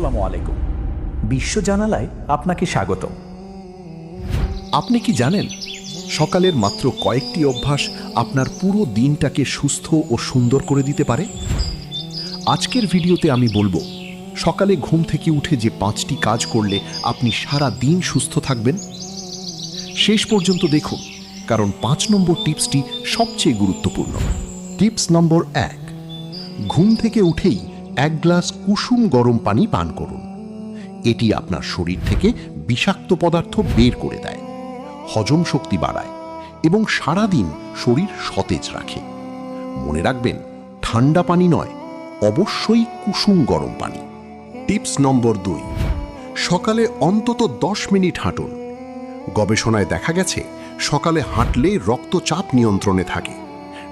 আসসালামু আলাইকুম। বিশ্ব জানালায় আপনাকে স্বাগতম। আপনি কি জানেন সকালের মাত্র কয়েকটি অভ্যাস আপনার পুরো দিনটাকে সুস্থ ও সুন্দর করে দিতে পারে? আজকের ভিডিওতে আমি বলবো সকালে ঘুম থেকে উঠে যে 5টি কাজ করলে আপনি সারা দিন সুস্থ থাকবেন। শেষ পর্যন্ত দেখুন, কারণ 5 নম্বর টিপসটি সবচেয়ে গুরুত্বপূর্ণ। টিপস নম্বর 1, ঘুম থেকে উঠেই 1 গ্লাস কুসুম গরম পানি পান করুন। এটি আপনার শরীর থেকে বিষাক্ত পদার্থ বের করে দেয়, হজম শক্তি বাড়ায় এবং সারা দিন শরীর সতেজ রাখে। মনে রাখবেন, ঠান্ডা পানি নয়, অবশ্যই কুসুম গরম পানি। টিপস নম্বর 2, সকালে অন্তত 10 মিনিট হাঁটুন। গবেষণায় দেখা গেছে সকালে হাঁটলে রক্তচাপ নিয়ন্ত্রণে থাকে,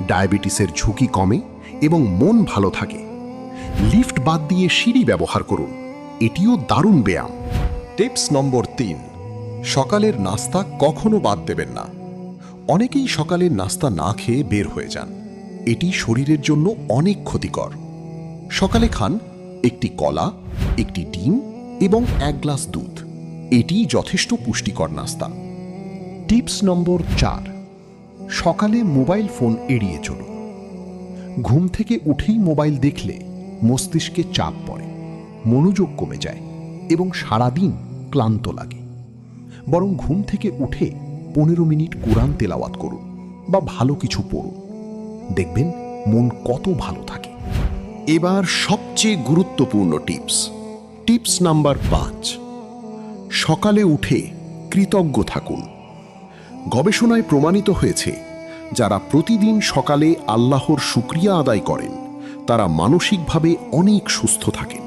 ডায়াবেটিসের ঝুঁকি কমে এবং মন ভালো থাকে। লিফট বাদ দিয়ে সিঁড়ি ব্যবহার করুন, এটিও দারুণ ব্যায়াম। টিপস নম্বর 3, সকালের নাস্তা কখনো বাদ দেবেন না। অনেকেই সকালের নাস্তা না খেয়ে বের হয়ে যান, এটি শরীরের জন্য অনেক ক্ষতিকর। সকালে খান একটি কলা, একটি ডিম এবং 1 গ্লাস দুধ, এটি যথেষ্ট পুষ্টিকর নাস্তা। টিপস নম্বর 4, সকালে মোবাইল ফোন এড়িয়ে চলুন। ঘুম থেকে উঠেই মোবাইল দেখলে মস্তিষ্কে চাপ পড়ে, মনোযোগ কমে যায় এবং সারাদিন ক্লান্ত লাগে। বরং ঘুম থেকে উঠে 15 মিনিট কোরআন তেলাওয়াত করুন বা ভালো কিছু পড়ুন, দেখবেন মন কত ভালো থাকে। এবার সবচেয়ে গুরুত্বপূর্ণ টিপস। টিপস নাম্বার 5, সকালে উঠে কৃতজ্ঞ থাকুন। গবেষণায় প্রমাণিত হয়েছে, যারা প্রতিদিন সকালে আল্লাহর শুকরিয়া আদায় করেন তারা মানসিকভাবে অনেক সুস্থ থাকেন,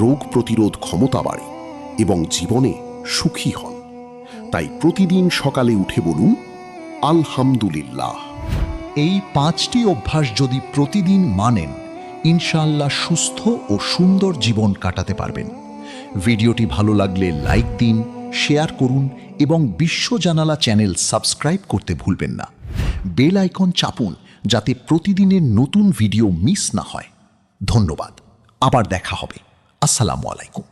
রোগ প্রতিরোধ ক্ষমতা বাড়ে এবং জীবনে সুখী হন। তাই প্রতিদিন সকালে উঠে বলুন আলহামদুলিল্লাহ। এই 5টি অভ্যাস যদি প্রতিদিন মানেন, ইনশাআল্লাহ সুস্থ ও সুন্দর জীবন কাটাতে পারবেন। ভিডিওটি ভালো লাগলে লাইক দিন, শেয়ার করুন এবং বিশ্ব জানালা চ্যানেল সাবস্ক্রাইব করতে ভুলবেন না। বেল আইকন চাপুন যাতে প্রতিদিনের নতুন ভিডিও মিস না হয়। ধন্যবাদ, আবার দেখা হবে। আসসালামু আলাইকুম।